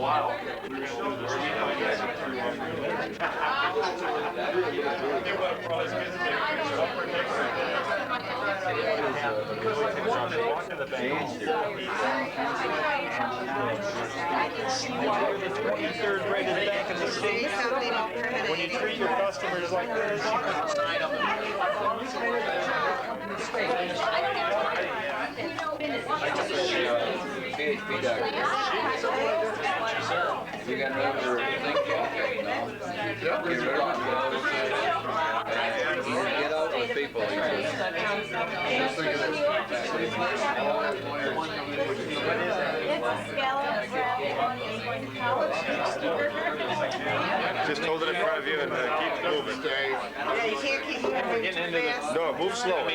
Third rated bank in the state. When you treat your customers like this, PHP doctor. You got another thing get out with people. Just hold it in front of you and keep moving. Yeah, you can't keep moving too fast. No, move slow.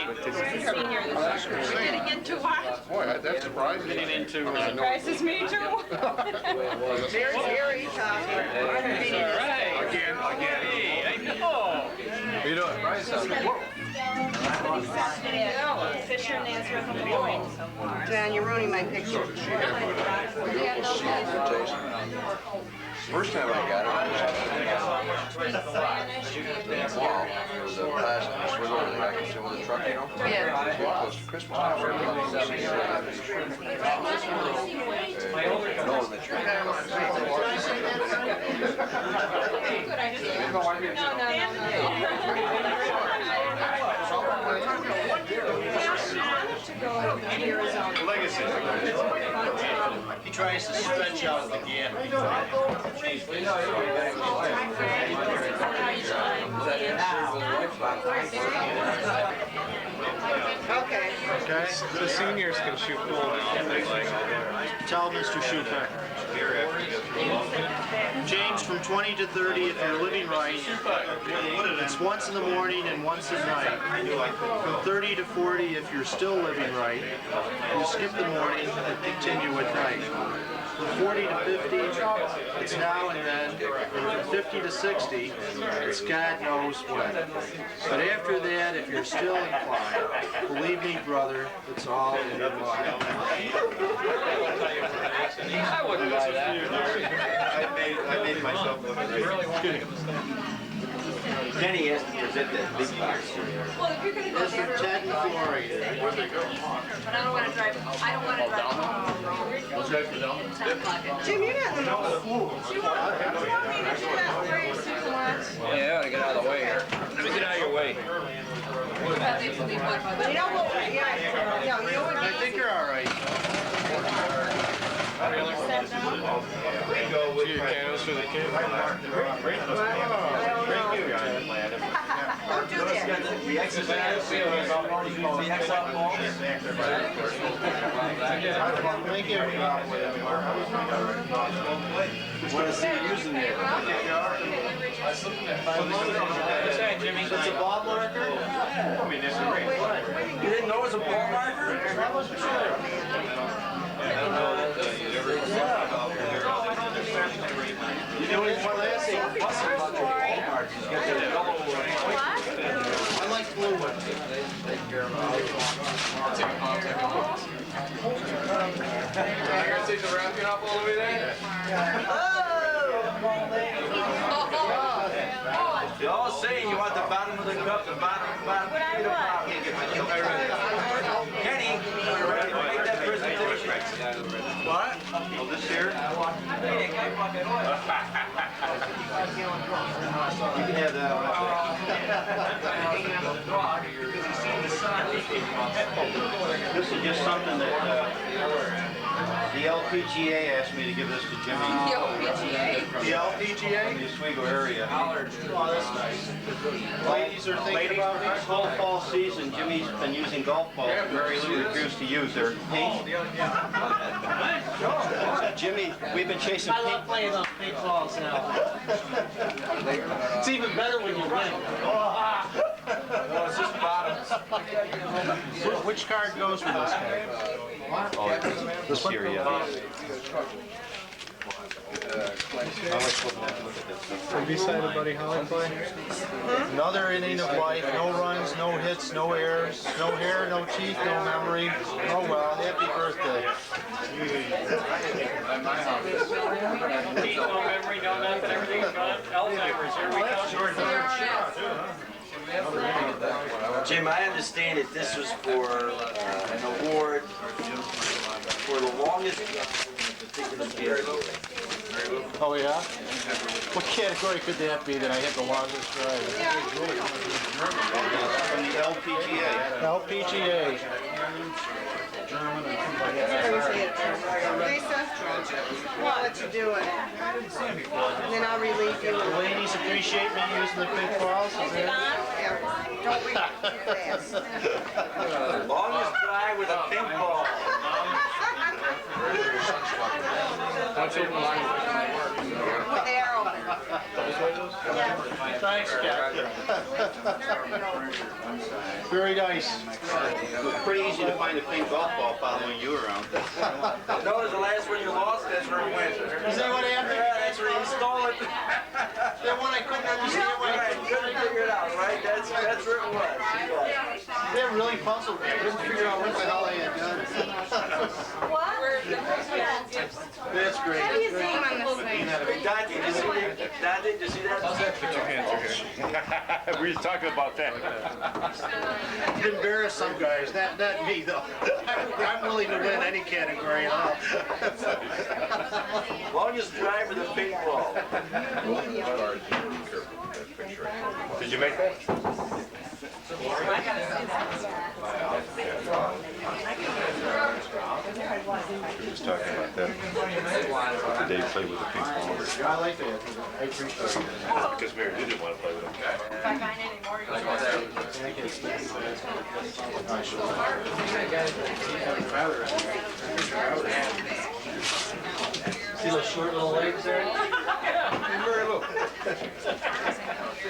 Getting into what? Boy, that's surprising. getting into Surprises me too. Very, very tough. again. Hey, I know. You know, Bryce, Fisher and Nazareth and Lloyd. John, you're ruining my picture. first time I got it, was a plastic swing over there I can see with a truck, you know? Yeah. Close to Christmas time. No, the tree. Legacy. He tries to stretch out the gap. Okay. Okay, the seniors can shoot pool now if they like. Tell Mr. Schubeck. James, from 20 to 30, if you're living right, it's once in the morning and once at night. From 30 to 40, if you're still living right, you skip the morning and continue at night. From 40 to 50, it's now and then. From 50 to 60, it's God knows when. But after that, if you're still inclined, believe me, brother, it's all in your mind. I wouldn't buy that. I made myself look great. Jenny has to present that big box. Well, if you're gonna go This there, is Ted and Glory. but I don't wanna drive, I don't wanna drive. Let's go for them. Jim, you're not in the middle of school. Do you want me to do that for you, Susan wants? Yeah, to get out of the way here. Let me get out of your way. You know what? Yeah, no, you know what? I think you're all right. Do your candles for the kids? Don't do that. The exercise. Thank you. Want to see you using it? It's a ball marker? You didn't know it was a ball marker? You know one last thing. I like blue ones. You're gonna take the wrapping up all the way there? You're all saying you want the bottom of the cup, the bottom. Kenny, you ready to make that presentation? What? Oh, this here? You can have that one. This is just something that the LPGA asked me to give this to Jimmy. The LPGA? The LPGA? The Oswego area. Oh, that's nice. Ladies are thinking about this whole fall season. Jimmy's been using golf balls that Lou refused to use. They're pink. Jimmy, we've been chasing pink. I love playing on pink balls now. It's even better when you win. Well, it's just bottoms. Which card goes with this card? Oh, this here, yeah. Have you signed a Buddy Holly play? Another inning of life, no runs, no hits, no errors, no hair, no teeth, no memory. Oh well, happy birthday. Teeth, no memory, no nothing, everything's gone. Alzheimer's, here we come. Jim, I understand that this was for an award for the longest particular period. Oh yeah? What category could that be that I had the longest ride? From the LPGA. LPGA. Lisa, I'll let you do it. And then I'll relieve you. The ladies appreciate me using the big balls. Is that? Yeah, don't read too fast. Longest drive with a pink ball. With arrow. Thanks, Captain. Very nice. It was pretty easy to find a pink golf ball following you around. Notice the last one you lost, that's where it went. Is that what happened? Yeah, that's where you stole it. That one I couldn't understand. Right, couldn't figure it out, right? That's where it was. That really puzzled me. I couldn't figure out what the hell I had done. That's great. How do you see him on this thing? Dante, did you see that? Put your hands here. We were talking about that. It embarrassed some guys, not me though. I'm willing to win any category at all. Longest drive with a pink ball. Did you make that? We were just talking about that. The day you played with the pink ball. I like that. I appreciate it. Because Mary didn't want to play with him. If I find any more, you See those short little legs there?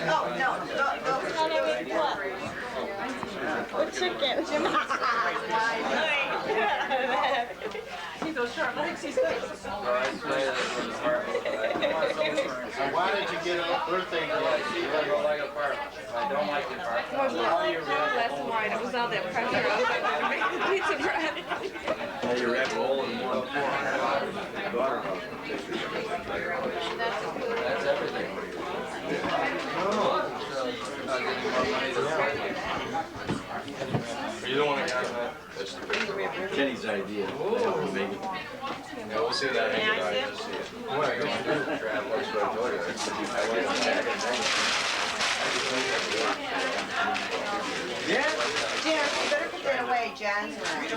Oh, no, What chicken? See those short legs? He's good. Why did you get a birthday gift? More less wine. It was all that pressure on pizza bread. You're red roll and one. That's everything. You don't want to get that. That's Kenny's idea. Yeah, we'll see that. May I see it? What I go to do, travel, that's what I told you. I went back and Jim, you better put that away, John's around.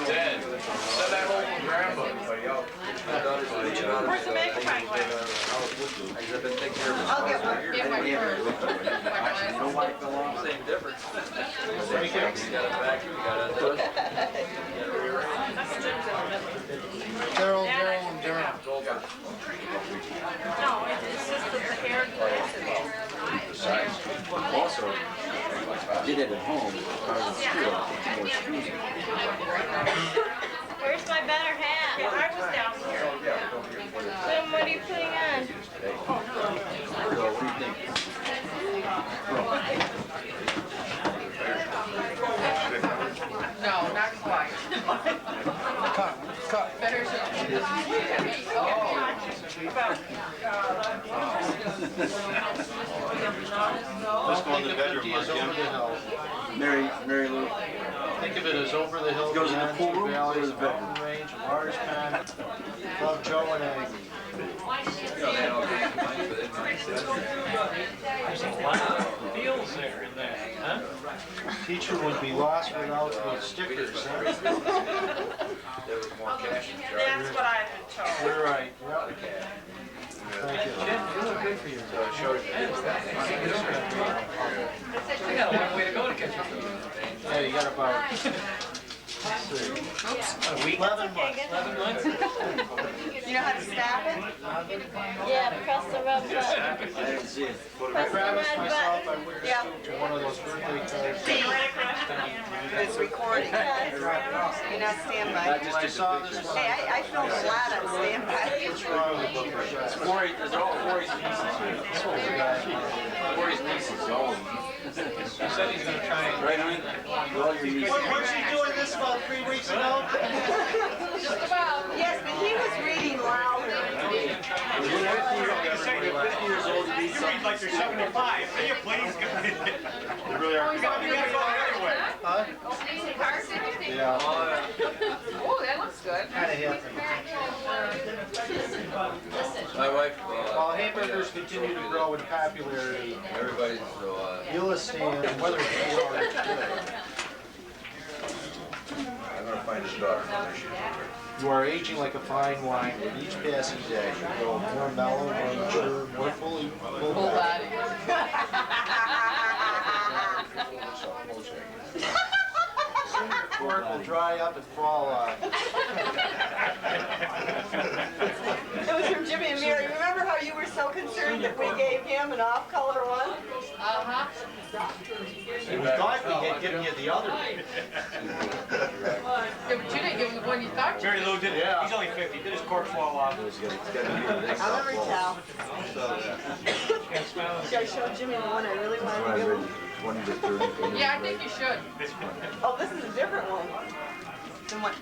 Dad, send that home with Grandma. Where's the magnifying glass? I'll get one. Same difference. You got it back, you got it. Daryl. No, it's just the hair glasses. Also, did it at home. Where's my better hat? I was down here. Then what are you putting on? No, not quite. Cut. Better show. Let's go in the bedroom, Is over the hill. Mary Lou. Think of it as over the hill. Goes in the pool room Valley, or the bedroom? mountain range, Mars Pen. Love Joe and Aggie. There's a lot of feels there in that, huh? Teacher would be lost without the stickers. Huh? There was more cash in charge. That's what I've been told. You're right. Yep. Thank you. You look good for you. So it shows you. I got a long way to go to catch up to you. Yeah, you got about A week? 11 months. 11 months? You know how to snap it? Yeah, press the red button. I didn't see it. I promised myself I wouldn't Yeah. shoot to one of those birthday cards. It's recording. You're not standby. I just I took saw the this pictures. one. Hey, I filmed a lot on standby. What's wrong with you? They're all Corey's nieces here. Corey's nieces, all of them. He said he's gonna try and... Right, honey? All your nieces. Weren't you doing this about 3 weeks ago? Just about. Yes, but he was reading louder. You're 50 years old, you need something. Like you're 75. Can you please? You really are. You gotta be anyway. Huh? Opening cards and everything. Yeah. Oh, that looks good. Kind of happy. My wife, While hamburgers continue to grow in popularity, everybody's you'll stand whether it's good or good. I'm gonna find his daughter. You are aging like a fine wine with each passing day. You grow more mellow, more mature, more fully full body. Work will dry up and fall off. It was from Jimmy and Mary. Remember how you were so concerned that we gave him an off-color one? Uh-huh. We thought we had given you the other one. Yeah, but you didn't give him the one you thought you Mary Lou did it. Yeah. He's only 50. Did his cork fall off? I'll never tell. Should I show Jimmy the one I really wanted to give him? 20 to 30. Yeah, I think you should. Oh, this is a different one. Than what?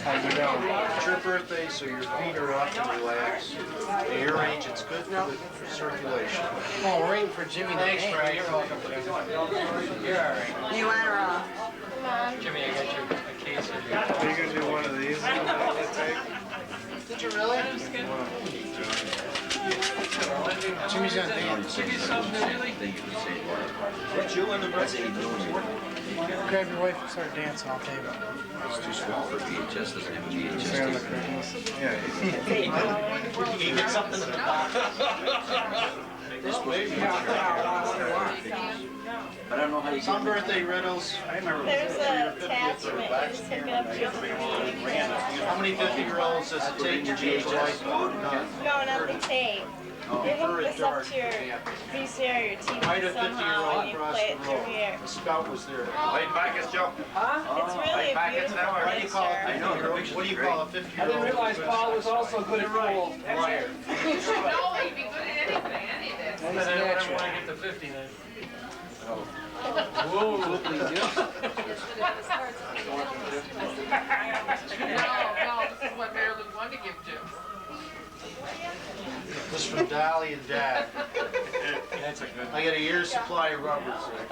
How you doing? It's your birthday, so your feet are up and relaxed. At your age, it's good for circulation. Oh, we're waiting for Jimmy to... Thanks, Frank. You're welcome. You're all right. You want her, Jimmy, I got you a case of your... Are you gonna do one of these? Did you really? Jimmy's on dance. Give you something really? What's you in the breast? Grab your wife and start dancing, I'll tell you. It's too small for VHS, doesn't have a Fair VHS. Christmas. You can get something in the box. I don't know how you Some birthday riddles. There's a attachment. You just pick it up just for me. How many 50-year-olds does it take to change a light bulb? None. No, not the tape. You hook this up to your VCR or your Why did TV somehow 50-year-old and you across play it the through road? here. The scout was there. Light packets, Joe. It's really a beautiful What do you call picture. a 50-year-old? What do you call a 50-year-old? I didn't realize Paul was also good at pool. Liar. No, you'd be good at anything, any of this. That's natural. When I get to 50 then. Whoa. No, this is what Marilyn wanted to give to. This is from Dolly and Dad. That's a good one. I got a year's supply of rubbers there.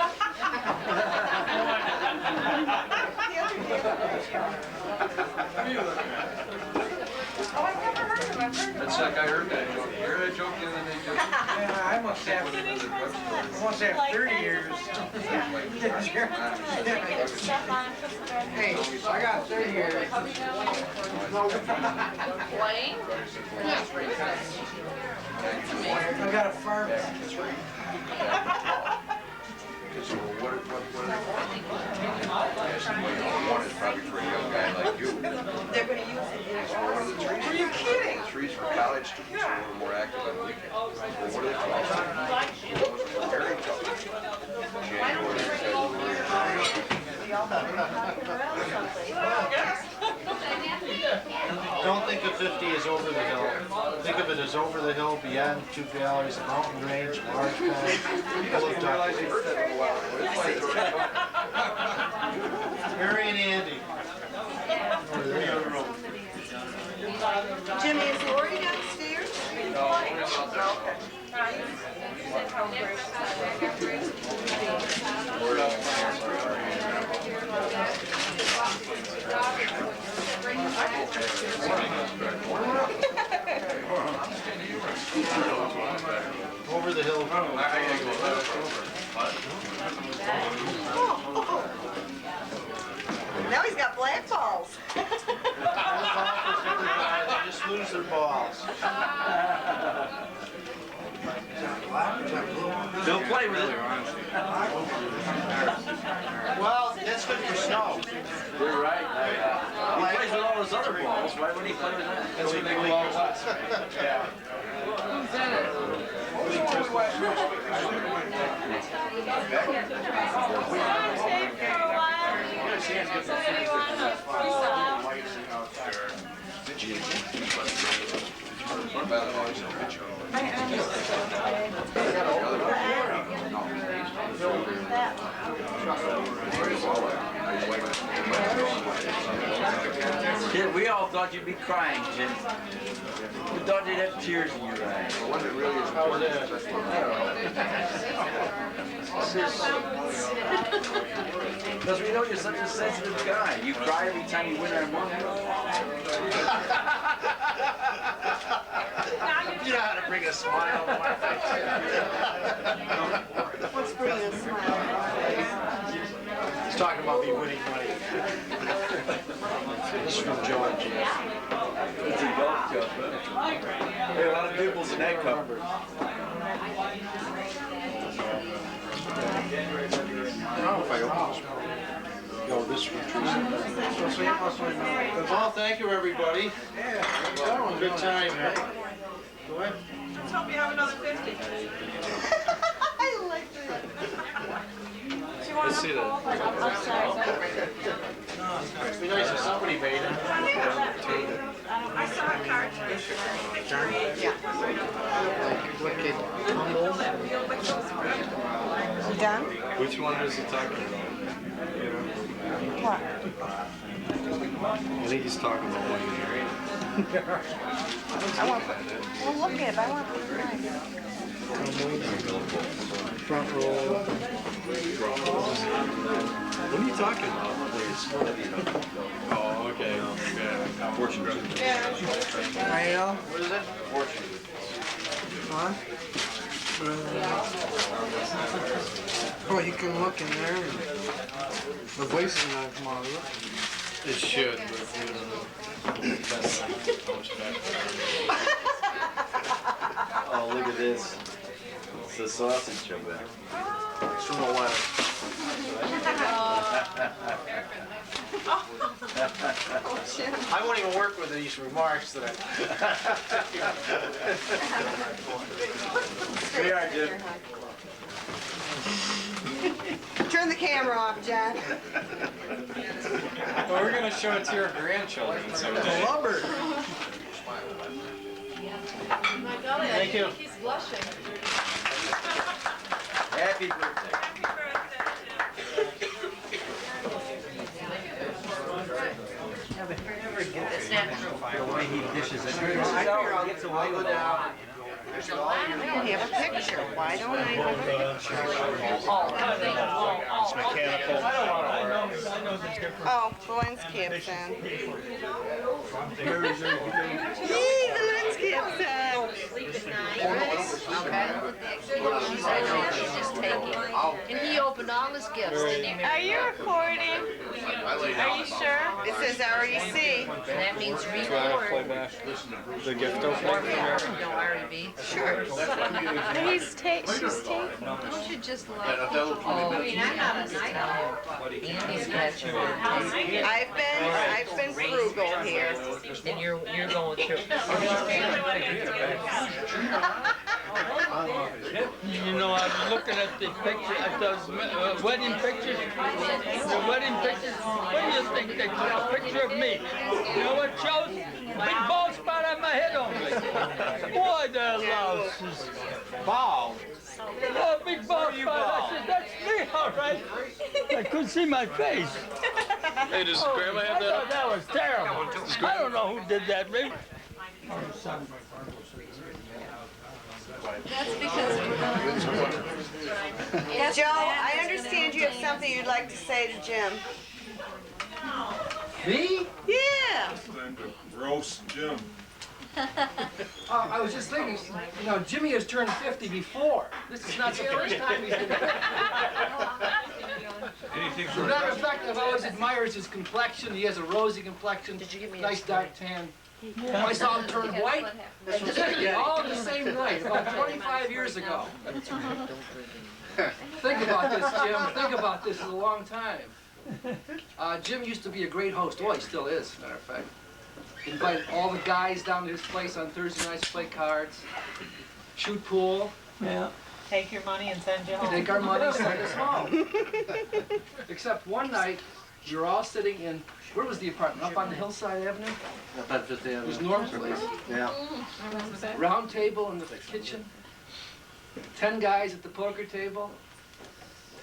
Oh, I've never heard of him. I've heard of him. That's like I heard that. You heard that joke the other day, Joe? Yeah, I must have 30 years. Hey, I got 30 years. Playing? I got a farm. Because what is probably for a young guy like you. They're going to use it. One of the trees. Are you kidding? Trees for college students who are a little more active on weekends. Well, what are they called? Those are very tough. January, Don't think of 50 as over the hill. Think of it as over the hill, beyond 2 galleries, a mountain range, large pond, full of ducks. Mary and Andy. Jimmy, is Lori downstairs? Over the hill. Now he's got black balls. They just lose their balls. Don't play with it. Well, that's good for snow. You're right. He plays with all his other balls. Why wouldn't he play with that? That's what they go out west. Yeah. Kid, we all thought you'd be crying, Jim. We thought you'd have tears in your eyes. One that really is important. Because we know you're such a sensitive guy. You cry every time you win our money. You know how to bring a smile to my face. What's bringing a smile? He's talking about me winning money. This is from George. It's a golf cup. There are a lot of dimples in that cup. No, this one. Well, thank you, everybody. Good time, man. Go ahead. Let's hope you have another 50. I like that. Do you want to hold? I'm sorry. It'd be nice if somebody made it. I saw a card. Yeah. You done? Which one is he talking about? What? I think he's talking about one here. I want. Well, look at it. I want. Front row. What are you talking about, please? Oh, okay. Fortune. Yeah. What is it? Huh? Oh, you can look in there. The voice is not come on. It should, but that's how much better. Oh, look at this. It's the sausage jump back. It's from the letter. I won't even work with these remarks that Here you are, Jim. Turn the camera off, Jack. Well, we're gonna show it to your grandchildren. So Lumber. My God, Thank you. he's blushing. Happy birthday. It's not true. the way he dishes it. I don't have a picture. Why don't I have a picture? It's mechanical. Oh, the lens cap's in. Yee, the lens cap's in. And he opened all his gifts, didn't he? Are you recording? Are you sure? It says REC. That means record. The gift Or opening? no REB. Sure. She's taking. Don't you just love? Oh, I'm not a night Andy's got you. I've been frugal here. And you're going through. You know, I was looking at the picture, at those wedding pictures. The wedding pictures. What do you think they took? A picture of me. You know what shows? Big bald spot on my head only. Boy, they're louses. Bald. Oh, big bald spot. I said, that's me, all right. I couldn't see my face. Hey, does Grandma have I thought that was terrible. I don't know who did that, maybe. That's because. Joe, I understand you have something you'd like to say to Jim. Me? Yeah. Roast Jim. I was just thinking, you know, Jimmy has turned 50 before. This is not the first time he's been 50. As a matter of fact, I've always admired his complexion. He has a rosy complexion, Did you give me a nice spray? dark tan. I saw him turn white and Jimmy all in the same night, about 25 years ago. Think about this, Jim. Think about this. It's a long time. Jim used to be a great host. Well, he still is, as a matter of fact. Invited all the guys down to his place on Thursday nights to play cards, shoot pool. Yeah. Take your money and send you home. Take our money, send us home. Except one night, we were all sitting in, where was the apartment? Up on the Hillside Avenue? It was Norm's place. Yeah. Round table in the kitchen. 10 guys at the poker table.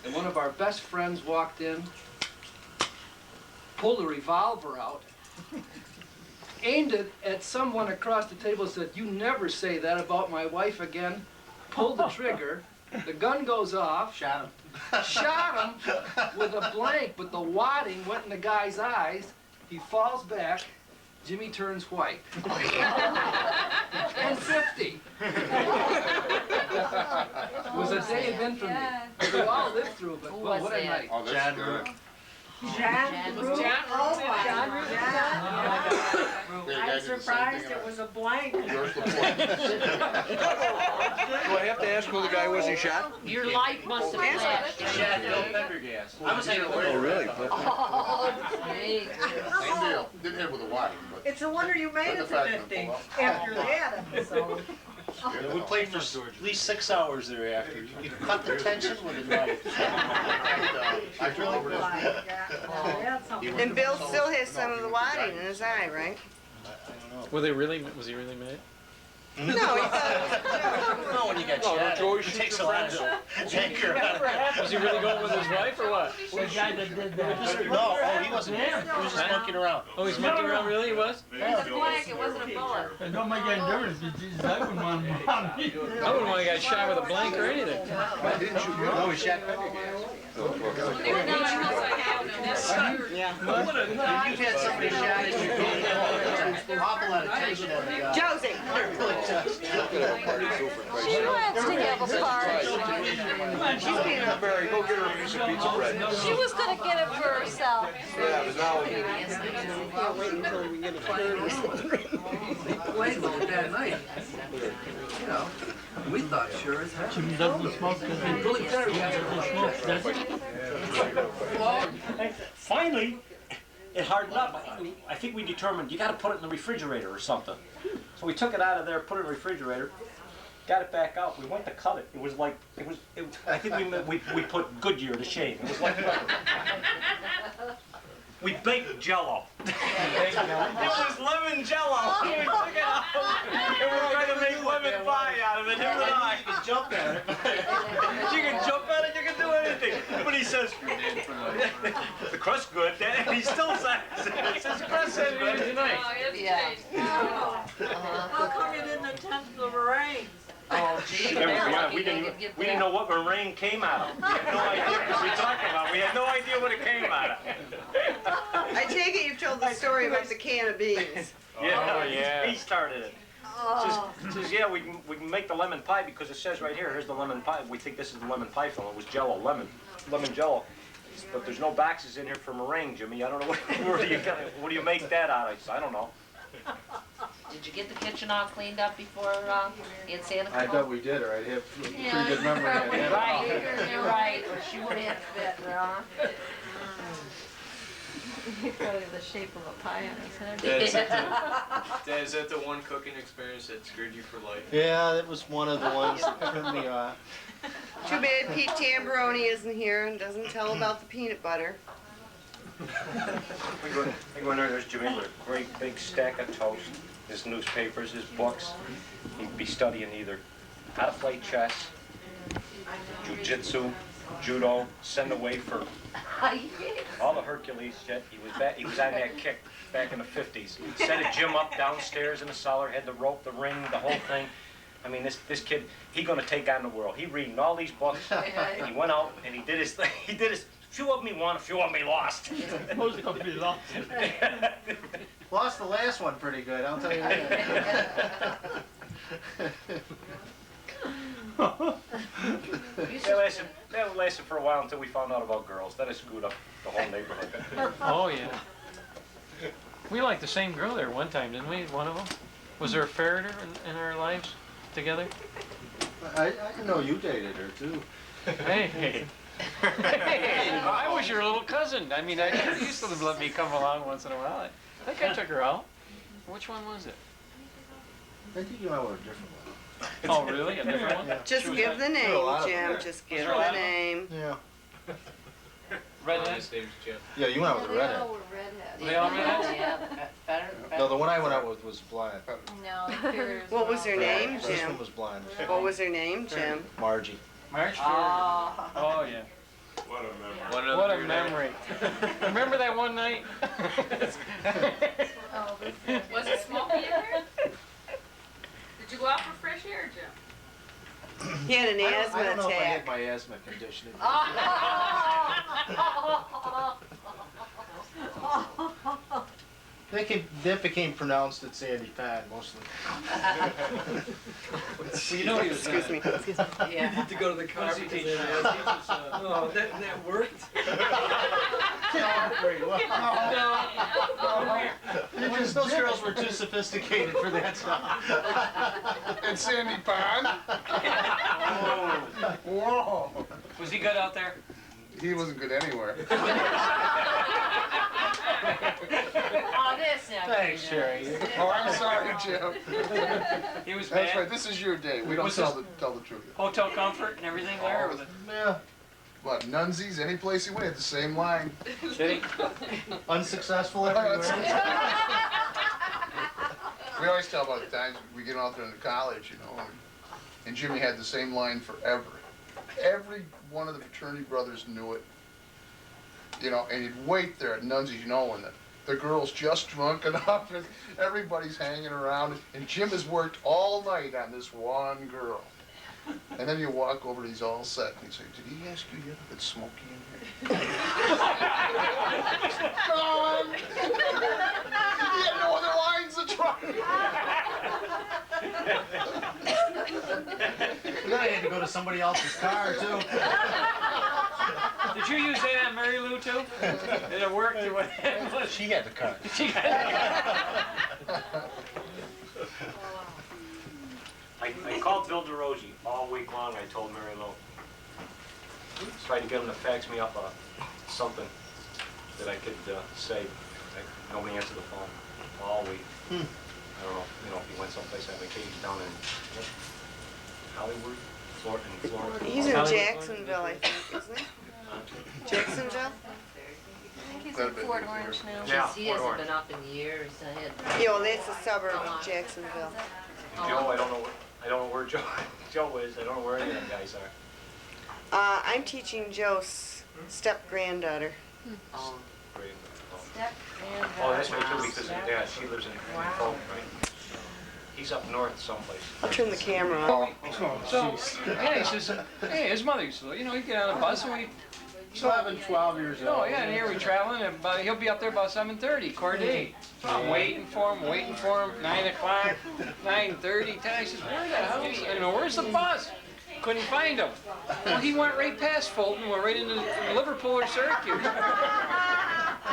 And one of our best friends walked in, pulled a revolver out, aimed it at someone across the table, said, "You never say that about my wife again." Pulled the trigger, the gun goes off. Shot him. Shot him with a blank, but the wadding went in the guy's eyes. He falls back. Jimmy turns white. And 50. It was a day of infamy. We all lived through it, but well, what a night. Oh, that's good. I'm surprised it was a blank. Yours the point. Do I have to ask who the guy was he shot? Your life must have flashed. I was hanging away. Oh, really? Same deal. Didn't hit with a wide, but. It's a wonder you made it to 50 after that episode. We played for at least 6 hours thereafter. You could cut the tension with a knife. I drove over this. And Bill still has some of the wadding in his eye, right? Was he really mad? No, he thought. No, when you get shot, it takes a lot of anger out of it. Was he really going with his wife or what? The guy that did that. No, oh, he wasn't. He was just monkeying around. Oh, he's monkeying around, really? He was? It was a blank, it wasn't a bullet. It don't make any difference. I wouldn't want him around me. I wouldn't want to get shot with a blank or anything. Why didn't you? No, he shot pepper gas. Yeah. You've had somebody shot at you. It's an awful lot of tension on the Josie. It really does. She wants to have a party. Barry, go get her a piece of pizza bread. She was gonna get it for herself. Yeah, but now. Wait until we get a turn. Played with it that night. You know, we thought sure as heck. Jimmy doesn't smoke because he Billy Terry doesn't smoke, does he? Finally, it hardened up. I think we determined you got to put it in the refrigerator or something. So we took it out of there, put it in the refrigerator, got it back out. We went to cut it. It was like I think we put Goodyear to shame. It was like we baked Jello. It was lemon Jello. We took it out and we're trying to make lemon pie out of it. Him and I. You can jump at it. You can jump at it, you can do anything. But he says, the crust's good. And he still says, the crust is good tonight. Yeah. How come you didn't attempt the meringues? Oh, gee. Yeah, we didn't know what meringue came out of. We had no idea what we talking about. We had no idea what it came out of. I take it you've told the story about the can of beans. Yeah, he started it. Says, yeah, we can make the lemon pie because it says right here, here's the lemon pie. We think this is the lemon pie film. It was Jello, lemon Jello. But there's no boxes in here for meringue, Jimmy. I don't know what do you make that out of? I don't know. Did you get the kitchen all cleaned up before you had Santa come I bet we did, or I'd have a pretty good memory of that. Right, you're right. Or she would have fit, huh? He probably the shape of a pie on his head. Dad, is that the one cooking experience that scared you for life? Yeah, that was one of the ones that turned me off. Too bad Pete Tamburoni isn't here and doesn't tell about the peanut butter. We go in there, there's Jimmy with a great big stack of toast, his newspapers, his books. He'd be studying either how to play chess, jiu-jitsu, judo, send away for all the Hercules shit. He was on that kick back in the 50s. Set a gym up downstairs in the cellar, had the rope, the ring, the whole thing. I mean, this kid, he gonna take on the world. He reading all these books, and he went out and he did his thing. He did his. Few of me won, a few of me lost. Most of me lost. Lost the last one pretty good, I'll tell you that. That lasted for a while until we found out about girls. Then it screwed up the whole neighborhood. Oh, yeah. We liked the same girl there one time, didn't we? One of them. Was there a ferreter in our lives together? I know you dated her too. Hey, hey. Hey, I was your little cousin. I mean, you used to let me come along once in a while. I think I took her out. Which one was it? I think you went with a different one. Oh, really? A different one? Yeah. Just give the name, Jim. Just give the name. Yeah. Redhead? Yeah, you went with a redhead. They all redheads? No, the one I went out with was blind. No. What was her name, This Jim? one was blind. What was her name, Jim? Margie. March 3rd. Oh, yeah. What a memory. Remember that one night? Was it smoky in there? Did you go out for fresh air, Jim? He had an asthma I don't know if I had attack. my asthma condition. That became pronounced at Sandy Pad mostly. Well, you know he was Excuse me. Excuse me. He had to go to the car because they had oh, that worked? Those girls were too sophisticated for that stuff. And Sandy Pond? Whoa. Was he good out there? He wasn't good anywhere. Oh, this now. Thanks, Sherry. Oh, I'm sorry, Jim. He was That's bad? right, this is your day. We don't Was tell this- the truth. Hotel Comfort and everything there? Or was it Yeah. What, Nunsies, any place you went, the same line. shitty? Unsuccessful everywhere. We always tell about the times we get out there in college, you know, and Jimmy had the same line forever. Every one of the fraternity brothers knew it. You know, and you'd wait there at Nunsies, you know, when the girl's just drunk enough and everybody's hanging around, and Jim has worked all night on this one girl. And then you walk over, and he's all set, and you say, did he ask you yet if it's smoky in here? Gone! He had no other lines to try. And then I had to go to somebody else's car, too. Did you use that on Mary Lou too? Did it work? She had the car. She got I called Bill DeRosie all week long. I told Mary Lou. Tried to get him to fax me up something that I could say. Nobody answered the phone all week. I don't know, if he went someplace on vacation down in Hollywood, Florida. He's in Hollywood, Jacksonville, I think, isn't he? Jacksonville? I think he's in Fort Orange now. Yeah, He Fort hasn't Orange. been up in years. I had. Yeah, well, that's a suburb of Jacksonville. Joe, I don't know where Joe is. I don't know where any of them guys are. I'm teaching Joe's step-granddaughter. Oh. Oh, that's right too, because yeah, she lives in Fulton, right? He's up north someplace. I'll turn the camera on. So, yeah, he says, hey, his mother used to, he'd get on a bus and we, 11, 12 years old. oh yeah, and here we traveling, and he'll be up there about 7:30, Corday. So I'm waiting for him, 9 o'clock, 9:30, 10. I says, where's the house? I know, where's the bus? Couldn't find him. Well, he went right past Fulton, went right into Liverpool or Syracuse.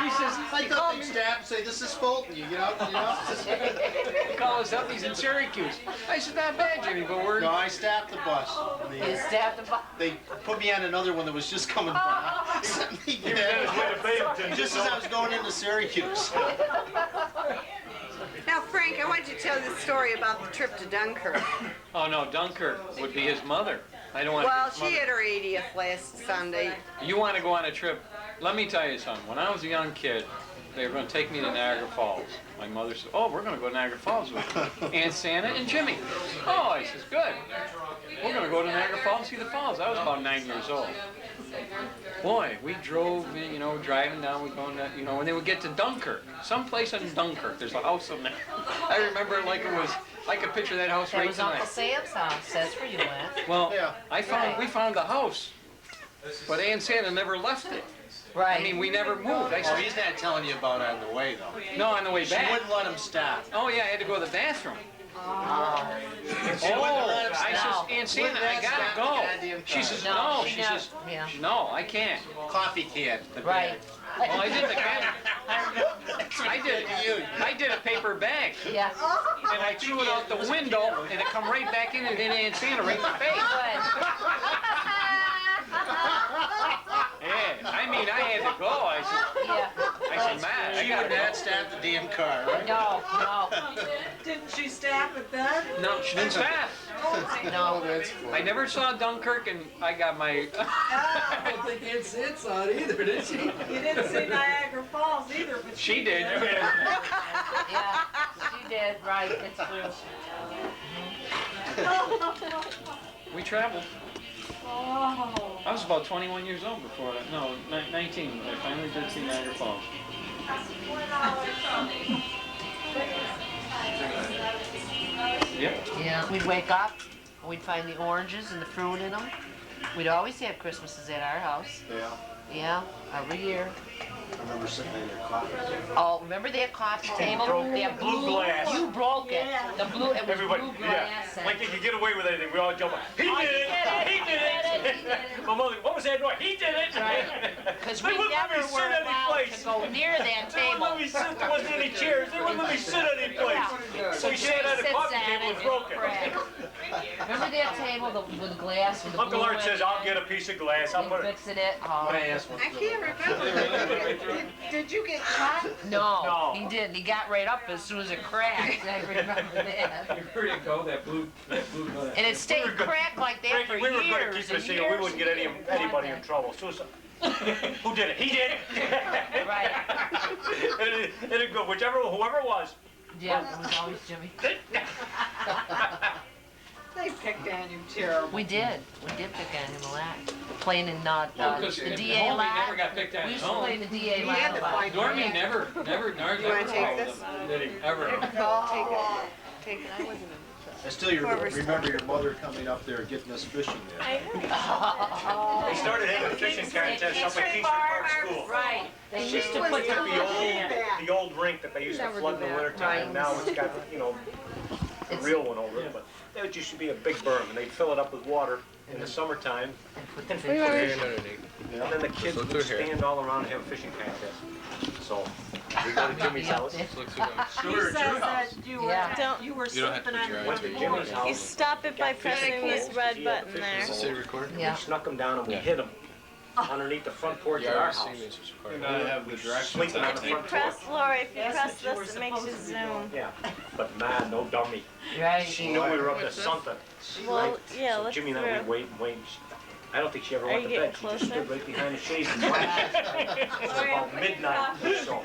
He says, I thought they'd stop and say, this is Fulton, you know? he called us up, he's in Syracuse. I said, not bad, Jimmy, but we're... No, I stopped the bus. You stabbed the bus. They put me on another one that was just coming by. Sent me back. Just as I was going into Syracuse. Now, Frank, I want you to tell the story about the trip to Dunkirk. Oh no, Dunkirk would be his mother. I don't want. Well, she had her 80th last Sunday. You want to go on a trip? Let me tell you something. When I was a young kid, they were going to take me to Niagara Falls. My mother said, "Oh, we're going to go to Niagara Falls with Aunt Santa and Jimmy." Oh, I says, "Good. We're going to go to Niagara Falls and see the falls." I was about 9 years old. Boy, we drove, driving down, we're going to, when they would get to Dunkirk, someplace in Dunkirk, there's a house in there. I remember it like it was, I could picture that house That right was tonight. Uncle Sam's house. That's where you went. Well, Yeah. we found the house, but Aunt Santa never left it. Right. I mean, we never moved. I Oh, said, he's not telling you about it on the way, though. no, on the way She back. wouldn't let him stop. Oh yeah, I had to go to the bathroom. Oh, I says, Aunt Santa, I gotta go. She says, no, she says, Yeah. no, I can't. Coffee can. Right. Well, I did the I did a paper bag, Yeah. and I threw it out the window, and it come right back in and hit Aunt Santa right in the face. Yeah, I mean, I had to go. I said, Matt, I gotta go. Stop the damn car, right? No, Didn't she stop it then? No, she didn't stop. no. That's cool. I never saw Dunkirk, and I got my. I don't think Aunt Sid saw it either, did she? You didn't see Niagara Falls either, but She did. Yeah, she did, right, it's true. We traveled. Oh. I was about 21 years old before that. No, 19. When I finally did see Niagara Falls. Yep. Yeah, we'd wake up, we'd find the oranges and the fruit in them. We'd always have Christmases at our house. Yeah. Yeah, every year. I remember sitting in your coffee. Oh, remember that coffee table? That blue glass. You broke it. Yeah. The blue, it was Everybody, blue yeah. glass. and- Like you could get away with anything. We all jump up. He Oh, did it! He did it! My mother, what was that noise? He did it! Because They we wouldn't let never me sit were any allowed place. to go near that They wouldn't let table. me sit. There wasn't any chairs. They wouldn't let me sit any place. So we sat at a Sits coffee at table it and broke it. cracked. Remember that table with the glass with the Uncle blue Art in says, it? I'll get a piece of glass. I'll We put it. fixing it. Oh. I can't remember. Did you get caught? No, No. he didn't. He got right up as soon as it cracked. I remember that. Where'd it go? That blue glass. And it stayed cracked like that Frankie, for we were good at years keeping a and secret. We years wouldn't get and years anybody before in trouble. Suicide. Who did it? He did it. that. Right. and it go, whoever it was. Yeah, it was always Jimmy. They picked on you terrible. We did. We did pick on him a lot. Playing in Because the at DA home, he lot. never got picked on We at used to play home. in the DA He lot had a to lot. fight Normie never take this? Did he ever? Oh. Take it. I wasn't I still remember your mother coming up there getting us fishing there. They started having fishing contests up at Kingsford Park School. Right. They used to was put Took the the old rink that they used to flood in the wintertime, and now it's got, a real one over it, but that used to be a big berm, and they'd fill it up with water in the summertime, and fish. And then the kids would stand all around and have a fishing contest. So, we go to Jimmy's house. He says that you were, Yeah. you were sleeping on Went to Jimmy's You house. stop it by pressing this red button there. Yeah. We snuck them down and we hid them underneath the front porch of our house. And I have the directions. Sleeping on the If you front press, porch. Laura, if you That's press what you were this, it makes you supposed to do. zoom. Yeah, but man, no dummy. Right. She knew we were up to something. Well, yeah, So let's Jimmy and I would through. wait and wait. I don't think she ever Are went you to bed. getting She just closer? stood right behind the shades and watched. It was about midnight or so.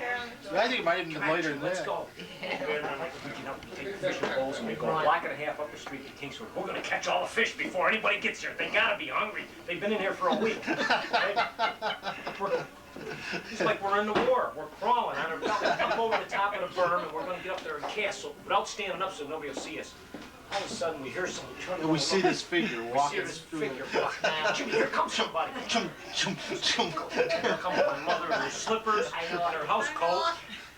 I think it might have been later than Let's that. go. And we get up, we take the fishing poles, and we go a block and a half up the street to Kingsford. We're gonna catch all the fish before anybody gets here. They gotta be hungry. They've been in here for a week. Right? It's like we're in the war. We're crawling on our belly, up over the top of the berm, and we're gonna get up there and cast so, without standing up so nobody will see us. All of a sudden, we hear something turn. And we see this figure We see walking this through. figure walking. Jimmy, here comes somebody. Chum, chum, chum. Here comes my mother in her slippers and her house coat.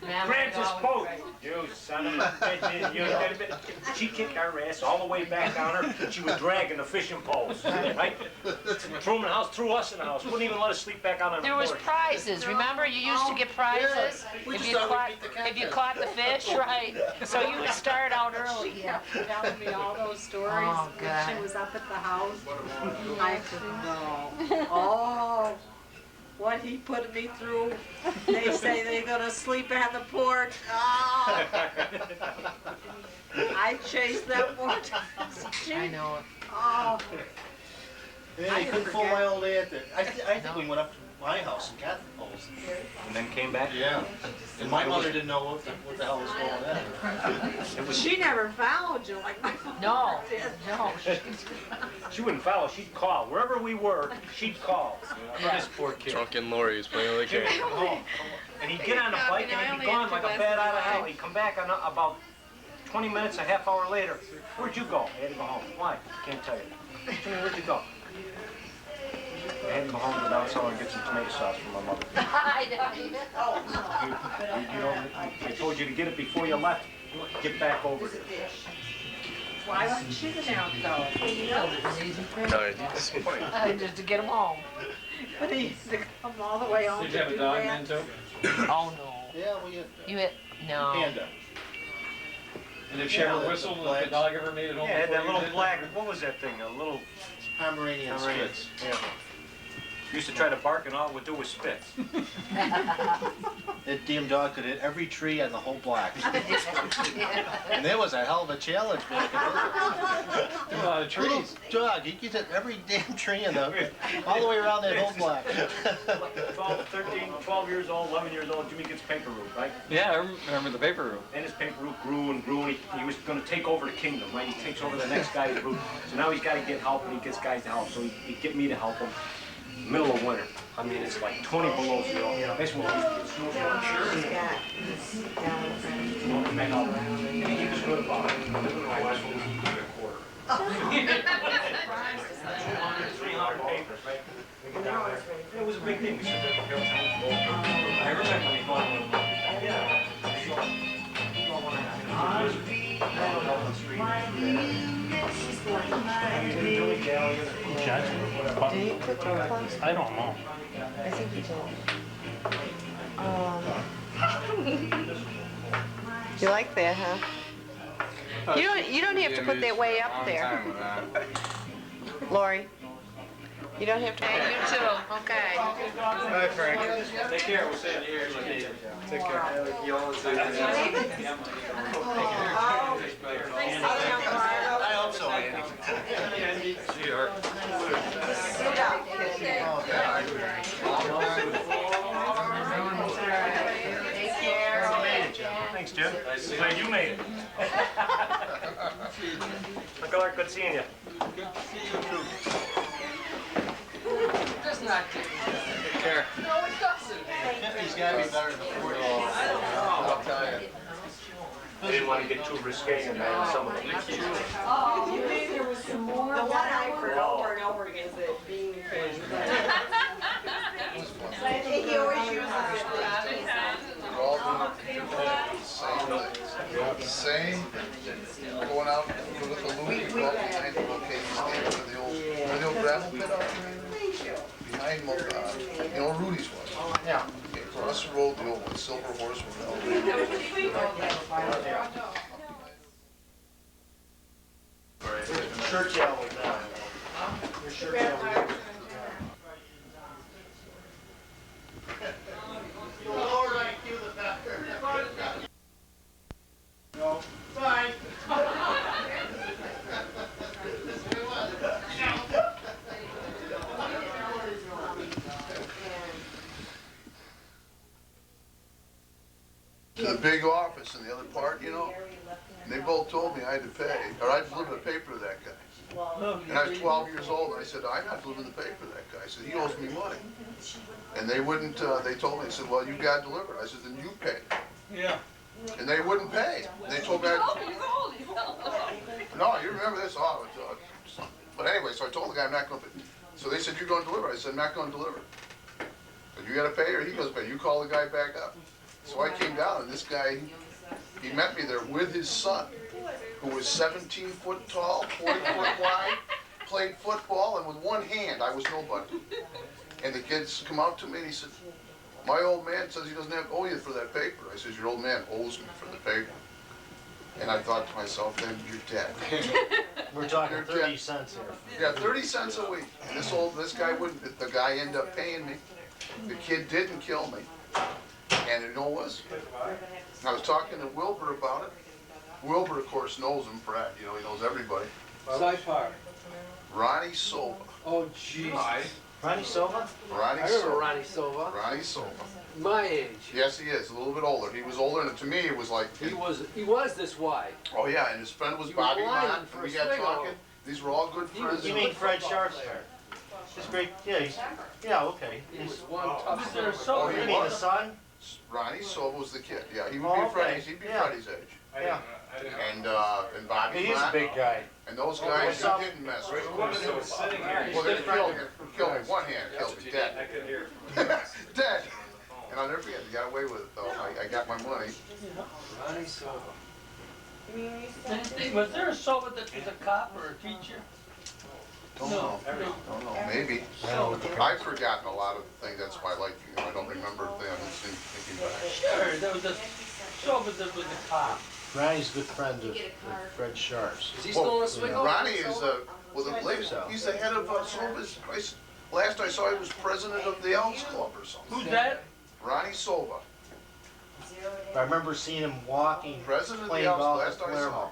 Grabs his boat. You son of a bitch, you. She kicked our ass all the way back on her. She was dragging the fishing poles. Right? Threw them in the house, threw us in the house. Wouldn't even let us sleep back on the There was porch. prizes. Remember, you used to get prizes we if just you thought caught we'd beat the if you caught the fish, right? So you would start out early. She kept telling me all those stories Oh, when God. she was up at the house. I said, no. Oh, what he put me through. They say they're gonna sleep on the porch. Oh. I chased them more times. I know it. Oh. Yeah, you couldn't fool my old aunt. I think we went up to my house and got the poles. And then came back. Yeah. And my mother didn't know what the hell was going on. She never followed you like my mother No, did. no. She wouldn't follow. She'd call. Wherever we were, she'd call. This poor kid. Drunken Lori is playing the Jimmy, game. come home. And he'd get on the bike and he'd be gone like a bat out of hell. He'd come back on about 20 minutes, a half hour later. Where'd you go? I had to go home. Why? Can't tell you. Jimmy, where'd you go? I had to go home to the down cellar and get some tomato sauce from my mother. I told you to get it before you left. Get back over there. Why wasn't she the now though? Just to get them home. But he used to come all the way home Did to you have a do dog that. man too? Oh no. Yeah, we had. You hit no. Panda. And did she ever whistle? Did the dog ever made it home? Yeah, before that you little did? black, what was that thing? A little Pomeranian Spitz. Yeah. Used to try to bark and all it would do was spit. That damn dog could hit every tree on the whole block. And that was a hell of a challenge back in A lot of Little trees. dog, he could hit every damn tree in the, all the way around that whole block. 12 years old, 11 years old, Jimmy gets paper route, right? Yeah, I remember the paper route. And his paper route grew and grew, and he was going to take over the kingdom, right? He takes over the next guy's route. So now he's got to get help, and he gets guys to help. So he'd get me to help him. Middle of winter. I mean, it's like 20 below zero. That's when we used to get snowstorms. And he was good about it. My wife was a quarter. 300 papers, right? We get down there. It was a big thing. We sit there the whole time. I remember when he bought one. I don't know. I think you did. You like that, huh? You don't have to put that way up there. Lori. You don't have to. Hey, you too. Okay. Bye, Frank. Take care. We'll see you here. Take care. You always say that. I hope so, Andy. Sweetheart. Take care. Thanks, Jim. Glad you made it. Uncle Art, good seeing you. Does not take Take care. No, it doesn't. 50's gotta be better than 40. I'll tell you. I didn't want to get too risque and some of them. Oh, you mean there was some more? The one I heard over and over again is the bean cream. He always uses it. We're all doing the same thing. Going out with the loop, we go up behind the location stand for the old gravel pit out there. Behind, Rudy's was. Yeah. Okay, across the road, the old one, Silver Horse was out Church owl was that. Your church owl. The lower IQ, the better. No, fine. to the big office in the other part, and they both told me I had to pay, or I'd deliver the paper to that guy. And I was 12 years old, and I said, I'm not delivering the paper to that guy. I said, he owes me money. And they wouldn't, they told me, they said, well, you got to deliver it. I said, then you pay. Yeah. And they wouldn't pay. And they told me, no, you remember this, but anyway, so I told the guy I'm not going to pay. So they said, you're going to deliver. I said, I'm not going to deliver. But you got to pay, or he goes to pay. You call the guy back up. So I came down, and this guy, he met me there with his son, who was 17 foot tall, 40 foot wide, played football, and with one hand, I was nobody. And the kids come out to me, and he said, my old man says he doesn't have to owe you for that paper. I said, your old man owes me for the paper. And I thought to myself, then you're dead. We're talking You're 30 dead. cents here. Yeah, 30 cents a week. And this guy wouldn't, the guy ended up paying me. The kid didn't kill me. And you know what was? I was talking to Wilbur about it. Wilbur, of course, knows him, Brad, he knows everybody. Side Park. Ronnie Silva. Oh, jeez. Ronnie Silva? Ronnie I remember Silva. Ronnie Silva. Ronnie Silva. My age. Yes, he is, a little bit older. He was older, and to me, it was like, He was this wide. oh yeah, and his friend was He was Bobby blind Mott. for We a got swing talking. over. These were all good He was friends. You mean Fred Sharp's there? He's great, yeah, okay. He was one tough There, son. so Oh, You he mean the was. son? Ronnie Silva was the kid. Yeah, he would Oh, be okay. Freddie's. He'd be Yeah. Freddie's age. Yeah. And Bobby He's a Mott. big guy. And those guys who didn't mess with him. Well, they killed me. One hand killed me, dead. Dead. And I'll never forget, they got away with it though. I got my money. Ronnie Silva. Was there a sober that was a cop or a teacher? Don't know, maybe. I've forgotten a lot of things, that's why I like, I don't remember things, thinking back. Sure, there was a sober that was a cop. Ronnie's a good friend of Fred Sharp's. Is he still in Oswego? Ronnie is, well, he's the head of, last I saw, he was president of the Elks Club or something. Who's that? Ronnie Silva, I remember seeing him walking, president of the playing Elks, golf last at I saw. Claremont.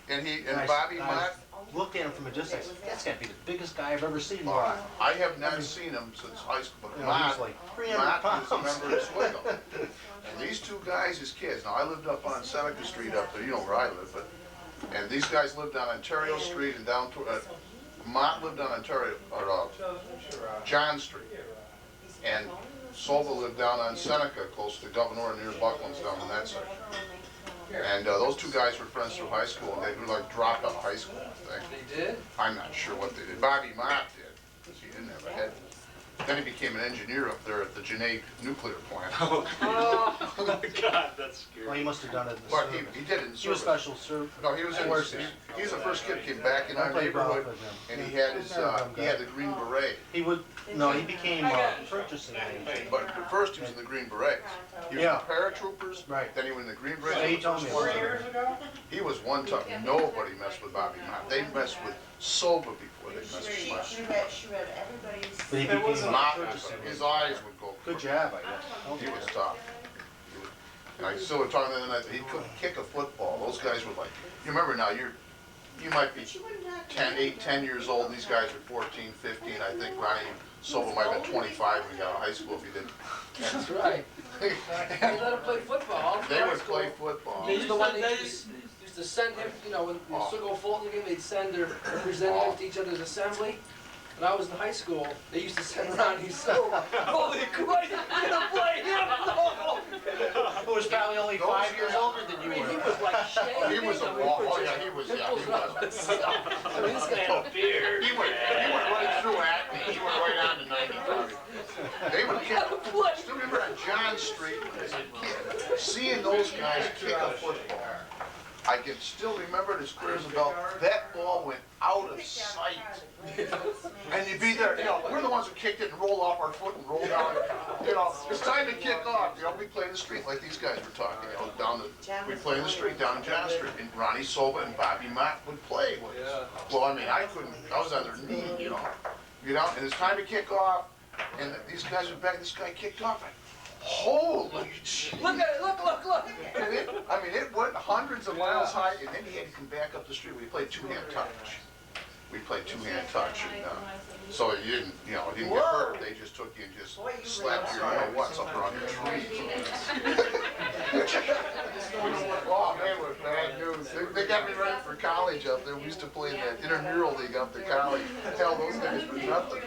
And And Bobby I Mott, looked at him from a distance, that's gotta be the biggest guy I've ever seen walk. I have not seen him since high school, but You know, he was Mott, like 300 Mott pounds. was a member of Oswego. And these two guys, his kids, now I lived up on Seneca Street up there, you know where I live, but, and these guys lived on Ontario Street and down to, Mott lived on Ontario, or, John Street. And Silva lived down on Seneca, close to Governor, near Buckland's down in that section. And those two guys were friends through high school, and they were like dropped out of high school, I think. They did? I'm not sure what they did. Bobby Mott did, because he didn't have a head. Then he became an engineer up there at the Genève nuclear plant. Oh, God, that's scary. Well, he must have done it in the But service. he did it in He was service. special service. No, he was in, he's the first kid came back in I our played golf neighborhood, with him. and he had his, he had the Green Beret. He would, no, he became purchasing agent. But at first he was in the Green Berets. He was in Yeah. the paratroopers, Right. then he was in the Green Yeah, Berets. he told me about that. He was one tough, nobody messed with Bobby Mott. They messed with Silva before they messed with Mott. She read everybody's. But he became Mott, purchasing his agent. eyes would go. Good job, I guess. He was tough. And I still were talking the other night, he couldn't kick a football. Those guys were like, you remember now, you might be 10 years old, these guys are 14, 15. I think Ronnie Silva might have been 25 when he got out of high school if he didn't. That's right. They let him play football. They would play football. He's the one that used to send him, you know, when the Oswego Fulton game, they'd send their representatives to each other's assembly. When I was in high school, they used to send Ronnie Silva. Holy Christ, you're gonna play him? No! Who was probably only 5 years older than you I mean, he were. was like shaving. He was a wall. Oh yeah, he was. Yeah, he was. I mean, this guy had a beard. He went right through at me. He went right on to 95. They would kick. Still remember on John Street as a kid, seeing those guys kick a football. I can still remember it as clear as a bell. That ball went out of sight. And you'd be there, you know, we're the ones who kicked it and rolled off our foot and rolled down. You know, it's time to kick off. You know, we play in the street like these guys were talking, you know, we play in the street down in John Street. And Ronnie Silva and Bobby Mott would play with us. Well, I mean, I was on their knee, you know. And it's time to kick off. And these guys were back, this guy kicked off. Holy shit. Look at it, look. And it went hundreds of miles high, and then he had to come back up the street. We played two-hand touch. And, so you didn't get hurt. They just took you and just slapped your, what's up around your tree. Oh man, what bad news. They got me ready for college up there. We used to play in that intramural league up to college. Hell, those guys were nothing.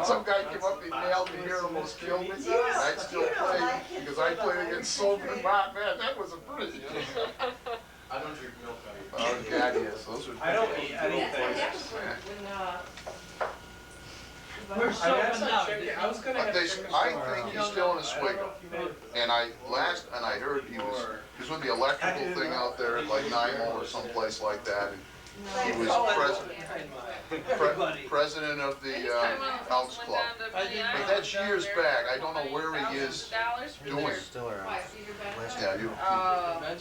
Some guy came up, he nailed me here, almost killed me. I'd still play because I played against Silver and Mott. Man, that was a pretty. I don't drink milk. Oh God, yes, those are. I don't eat places, man. Where's Silva now? I was gonna have I think he's still in Oswego. And I heard he was with the electrical thing out there at like NIMO or someplace like that. And he was president of the Elks Club. But that's years back. I don't know where he is doing. Still around. Yeah, you. I'm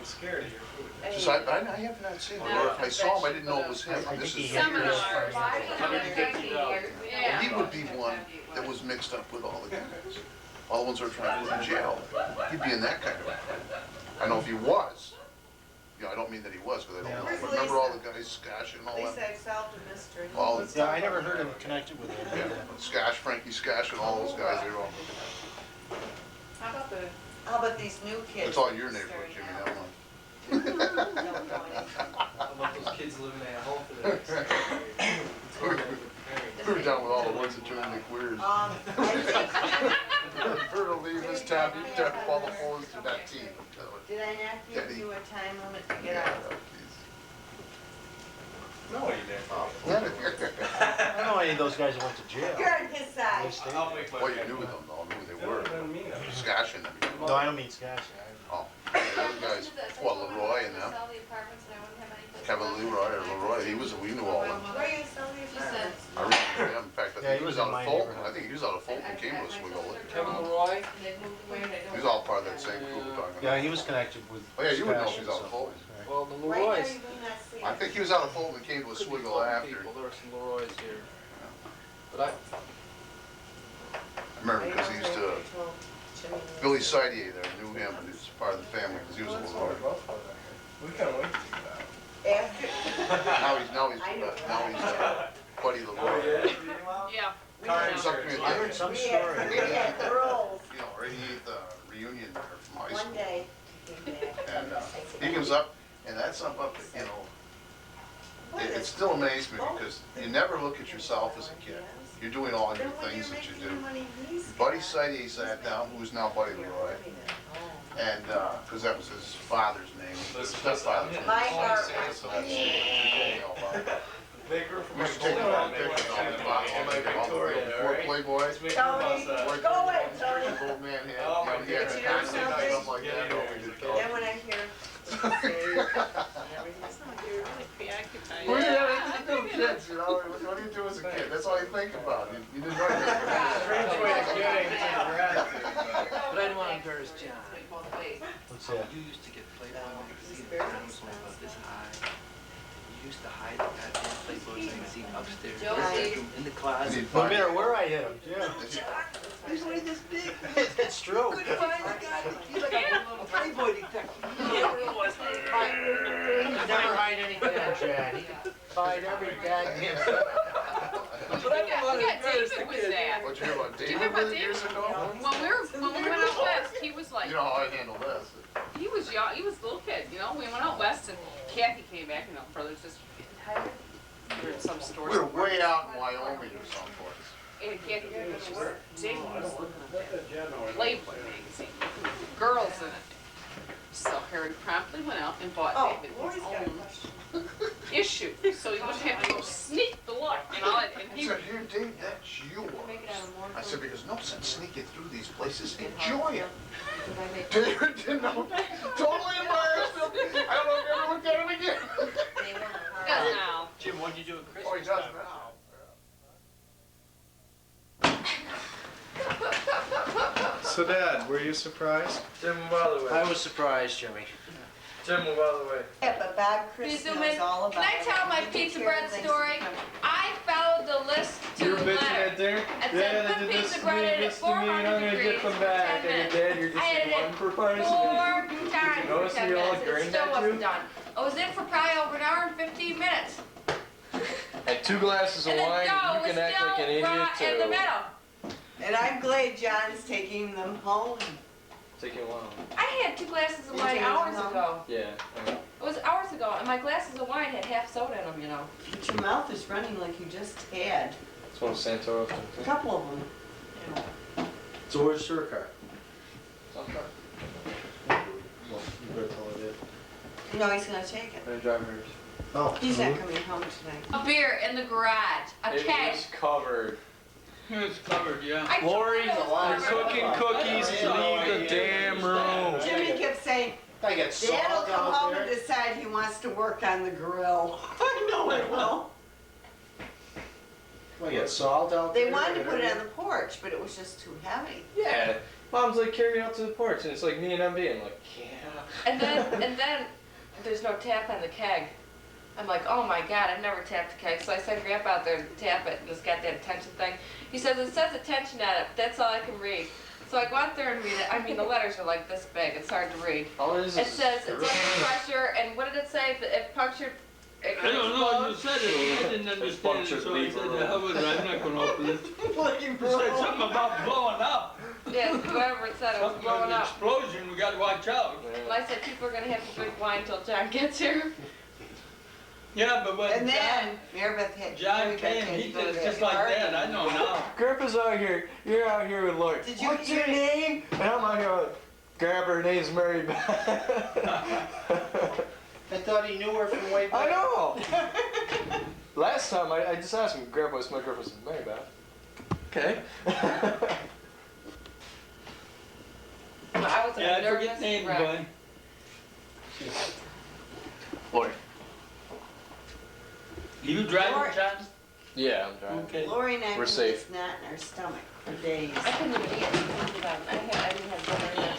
scared of your food. Just, I have not seen him. Or if I saw him, I didn't know it was him. This is Seminars. He would be one that was mixed up with all the guys. All the ones that are trying to put in jail. He'd be in that kind of. I know if he was. You know, I don't mean that he was, because I don't know. But remember all the guys, Scotch and all that? Lisa solved a mystery. Yeah, I never heard him connected with him. Yeah, Scotch, Frankie Scotch, and all those guys, they were all. How about these new kids? It's all your neighborhood, Jimmy, that one. How about those kids living at home for the next We were down with all the ones that turned into queers. For to leave this town, you have to call the phones to that team. Did I not give you a time limit to get out? No, you didn't. I don't know any of those guys that went to jail. You're on his side. They stayed. I'll make my. Well, you knew them, though, knew who they were. I don't mean that. Scotch and them. No, I don't mean Scotch. Oh, the other guys. that same crew we're talking about. Yeah, he was connected with. Oh, yeah, you would know if Stash he's and out of so Fulton. forth, Well, the Why are Leroy's. you doing that, Steve? I think he was out of Fulton and came to a Could be swiggle Fulton after. people. There were some Leroy's here. But I remember because he used to, Billy Sidier there knew him and he was part of the family because he was a Leroy. We can't wait to see After, Now he's Buddy Leroy. Yeah. He sucked me at I the- heard some we story. had girls You know, right, he ate the reunion there from high one school. day. He came back. And he comes up, and that's something up, you know, it still amazed me because you never look at yourself as a kid. You're doing all your things that you do. Buddy Sidier sat down, who is now Buddy Leroy, and, because that was his father's name, his stepfather's name. My heart So that's, you know, about- we used to take a lot of pictures on the box, all the Playboy. Tony, go away, Tony. Old man had, he had But you know costumes and something? stuff like that. Then when I hear, You're really preoccupied. Well, yeah, you do kids, you know, what do you do as a kid? That's all you think about. You didn't know anything. Strange way of getting to gratitude. I didn't want to embarrass John. What's that? You used to get Playboy magazine. The pen was only about this high. You used to hide the goddamn Playboy magazine upstairs, in the bedroom, in the closet. No matter where I hit him, yeah. He's only this big. It's true. Couldn't find the guy. He's like a Playboy detective. Never hide anything on Chad. He can find every goddamn. But I didn't want to embarrass the David was kid. that. What'd you hear about Do you David hear about years David? ago? When we went out west, he was like, You know how I handle this. he was young, he was a little kid, you know, we went out west and Kathy came back, you know, brothers just getting tired. We were in some store. We were way out in Wyoming or someplace. And Kathy came back and said, David was looking at that Playboy magazine, girls in it. So Harry promptly went out and bought oh, David Lori's his got a own question. issue, so he wouldn't have to go sneak the look and all that, and He he said, here, Dave, that's yours. I said, because no sense sneaking through these places. Enjoy it. David didn't know. Totally embarrassed him. I don't know if I ever looked at him again. does now. Jim, what'd you do at Christmas? Oh, he does now. So Dad, were you surprised? Jim, move out of the way. I was surprised, Jimmy. Jim, move out of the way. Yeah, but Bob Chris Please zoom knows in. all Can about I it. tell my He takes pizza care of bread things story? that come- I followed the list to You were the bitching letter. at dinner? It Yeah, said they put did this pizza to bread me, in at this to me, and 400 I'm gonna degrees get them for back. 10 And minutes. Dad, you're just I had one it per person. 4 times notice for 10 we all minutes. It agreeing still that wasn't too? done. I was in for probably over an hour and 15 minutes. And 2 glasses of And the wine, dough you was can act like an still idiot raw in the too. middle. And I'm glad John's taking them home. Taking a while. I had 2 glasses of You wine taking hours them home? ago. Yeah. It was hours ago, and my glasses of wine had half soda in them, you know. But your mouth is running like you just had It's one of Santoro. a couple of them. So where's your car? Okay. Well, you better tell her that. No, he's gonna take it. I'm driving hers. Oh. He's not coming home tonight. A beer in the garage, a It keg. was covered. It's covered, yeah. I told Lori, you it was you're covered. cooking cookies, leave the damn room. Jimmy kept saying, I got salt Dad'll come out home and there. decide he wants to work on the grill. I know it will. I got salt out there. They wanted to put it on the porch, but it was just too heavy. Yeah. Mom's like, carry it out to the porch, and it's like me and MB. I'm like, yeah. And then there's no tap on the keg. I'm like, oh my God, I've never tapped a keg. So I sent Grandpa out there to tap it, and it's got that attention thing. He says, it says attention on it, but that's all I can read. So I go out there and read it. I mean, the letters are like this big, it's hard to read. All it is It says it's under pressure, and what did it say? If punctured, it I can don't know, you explode. said it, I didn't understand it, so I said, the hell with it, I'm not gonna open it. It said something about blowing up. Yeah, whatever it said, it was Something blowing with an up. explosion, we gotta watch out. Well, I said people are gonna have to drink wine until John gets here. Yeah, but when And then Marybeth had. John Marybeth came, had he to go did to it just that like party. that, I know now. Grandpa's out here. You're out here with Lori. Did you What's get your name? And I'm out here like, grab her name's Mary Beth. I thought he knew her from way back. I know. Last time I just asked him, Grandpa, what's my girlfriend? Said, Mary Beth. Okay. I was Yeah, I nervous forget names, wreck. bud. Lori. You driving, Lord. John? Yeah, I'm driving. Okay. Lori and I We're were safe. just not in our stomach for days. I couldn't even eat it. I didn't have dinner yet.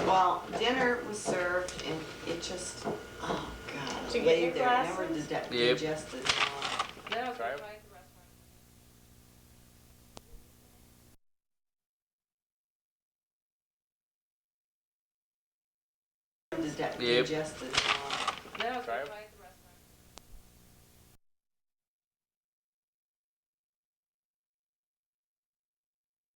Well, dinner was served and it just, oh God, Did you it get laid your there, never glasses? digested. No, Try it. Digested. no, Try it.